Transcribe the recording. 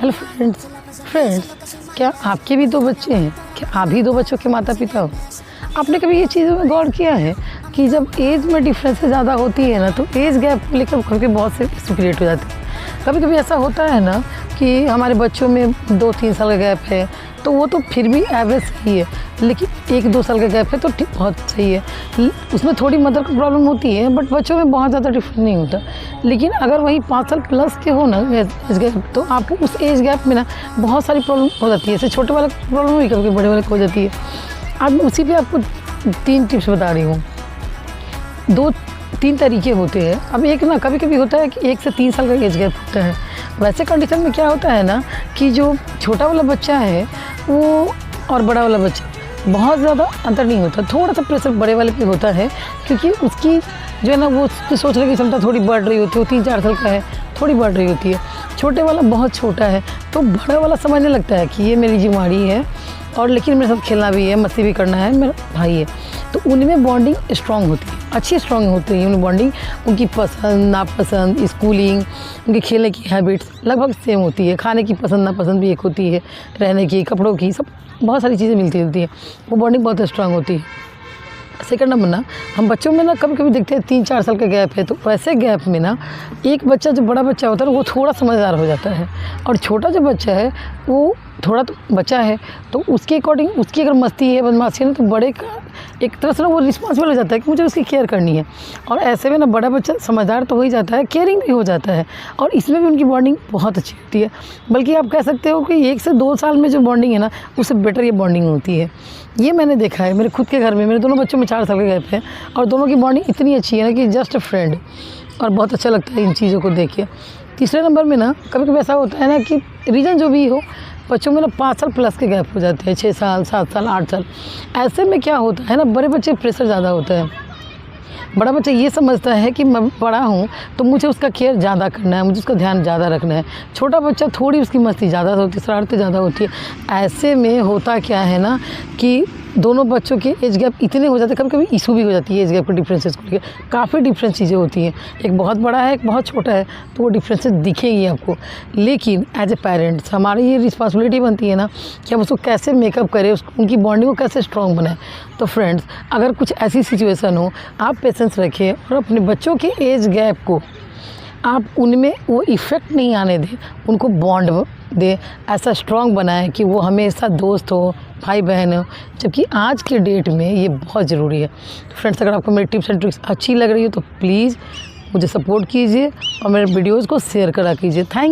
Hello friends, क्या आपके भी दो बच्चे हैं? क्या आप भी दो बच्चों के माता पिता हो? आपने कभी ये चीज़ों में गौर किया है कि जब एज में डिफरेंसेस ज़्यादा होती है ना, तो एज गैप को लेकर कभी बहुत से इशू क्रिएट हो जाते हैं। कभी कभी ऐसा होता है ना कि हमारे बच्चों में 2-3 साल का गैप है, तो वो तो फिर भी एवरेज सही है, लेकिन 1-2 साल का गैप है तो ठीक बहुत सही है। उसमें थोड़ी मदर को प्रॉब्लम होती है, बट बच्चों में बहुत ज़्यादा डिफरेंस नहीं होता। लेकिन अगर वही 5 साल प्लस के हो ना एज गैप, तो आपको उस एज गैप में ना बहुत सारी प्रॉब्लम हो जाती है। जैसे छोटे वाले को प्रॉब्लम हुई, कभी बड़े वाले को हो जाती है। आज मैं उसी पर आपको 3 टिप्स बता रही हूँ। 2-3 तरीके होते हैं। अब एक ना कभी कभी होता है कि 1 से 3 साल का एज गैप होता है। वैसे कंडीशन में क्या होता है ना कि जो छोटा वाला बच्चा है वो और बड़ा वाला बच्चा बहुत ज़्यादा अंतर नहीं होता, थोड़ा सा प्रेशर बड़े वाले पे होता है, क्योंकि उसकी जो है ना वो उसकी सोचने की क्षमता थोड़ी बढ़ रही होती है। वो 3-4 साल का है, थोड़ी बढ़ रही होती है। छोटे वाला बहुत छोटा है, तो बड़ा वाला समझने लगता है कि ये मेरी जिम्मेदारी है और लेकिन मेरे साथ खेलना भी है, मस्ती भी करना है, मेरा भाई है। तो उनमें बॉन्डिंग स्ट्रांग होती है, अच्छी स्ट्रांग होती है उनमें बॉन्डिंग। उनकी पसंद नापसंद, स्कूलिंग, उनके खेलने की हैबिट्स लगभग सेम होती है। खाने की पसंद नापसंद भी एक होती है, रहने की, कपड़ों की, सब बहुत सारी चीज़ें मिलती होती है। वो बॉन्डिंग बहुत स्ट्रांग होती है। सेकंड नंबर ना, हम बच्चों में ना कभी कभी देखते हैं 3-4 साल का गैप है, तो वैसे गैप में ना एक बच्चा जो बड़ा बच्चा होता है वो थोड़ा समझदार हो जाता है, और छोटा जो बच्चा है वो थोड़ा तो बच्चा है, तो उसके अकॉर्डिंग उसकी अगर मस्ती है, बदमाशी है ना, तो बड़े का एक तरह से ना वो रिस्पॉन्सिबल हो जाता है कि मुझे उसकी केयर करनी है। और ऐसे में ना बड़ा बच्चा समझदार तो हो ही जाता है, केयरिंग भी हो जाता है, और इसमें भी उनकी बॉन्डिंग बहुत अच्छी होती है। बल्कि आप कह सकते हो कि 1 से 2 साल में जो बॉन्डिंग है ना, उससे बेटर ये बॉन्डिंग होती है। ये मैंने देखा है मेरे खुद के घर में। मेरे दोनों बच्चों में 4 साल का गैप है, और दोनों की बॉन्डिंग इतनी अच्छी है ना कि जस्ट अ फ्रेंड, और बहुत अच्छा लगता है इन चीज़ों को देख के। तीसरे नंबर में ना कभी कभी ऐसा होता है ना कि रीज़न जो भी हो, बच्चों में ना 5 साल प्लस के गैप हो जाते हैं, 6 साल, 7 साल, 8 साल। ऐसे में क्या होता है ना, बड़े बच्चे प्रेशर ज़्यादा होता है। बड़ा बच्चा ये समझता है कि मैं बड़ा हूँ तो मुझे उसका केयर ज़्यादा करना है, मुझे उसका ध्यान ज़्यादा रखना है। छोटा बच्चा थोड़ी उसकी मस्ती ज़्यादा होती है, शरारतें ज़्यादा होती है। ऐसे में होता क्या है ना कि दोनों बच्चों के एज गैप इतने हो जाते हैं, कभी कभी इशू भी हो जाती है एज गैप के डिफरेंसेस को लेकर। काफ़ी डिफरेंस चीज़ें होती हैं, एक बहुत बड़ा है, एक बहुत छोटा है, तो वो डिफरेंसेस दिखेंगी आपको। लेकिन एज ए पेरेंट्स हमारी ये रिस्पॉन्सिबिलिटी बनती है ना कि हम उसको कैसे मेकअप करें, उनकी बॉन्डिंग को कैसे स्ट्रॉन्ग बनाएं। तो फ्रेंड्स, अगर कुछ ऐसी सिचुएशन हो, आप पेशेंस रखें और अपने बच्चों के एज गैप को आप उनमें वो इफ़ेक्ट नहीं आने दें, उनको बॉन्ड दे ऐसा स्ट्रॉन्ग बनाएं कि वो हमेशा दोस्त हो, भाई बहन हो, जबकि आज के डेट में ये बहुत ज़रूरी है। फ्रेंड्स, अगर आपको मेरी टिप्स एंड ट्रिक्स अच्छी लग रही हो तो प्लीज़ मुझे सपोर्ट कीजिए और मेरे वीडियोज़ को शेयर करा कीजिए। थैंक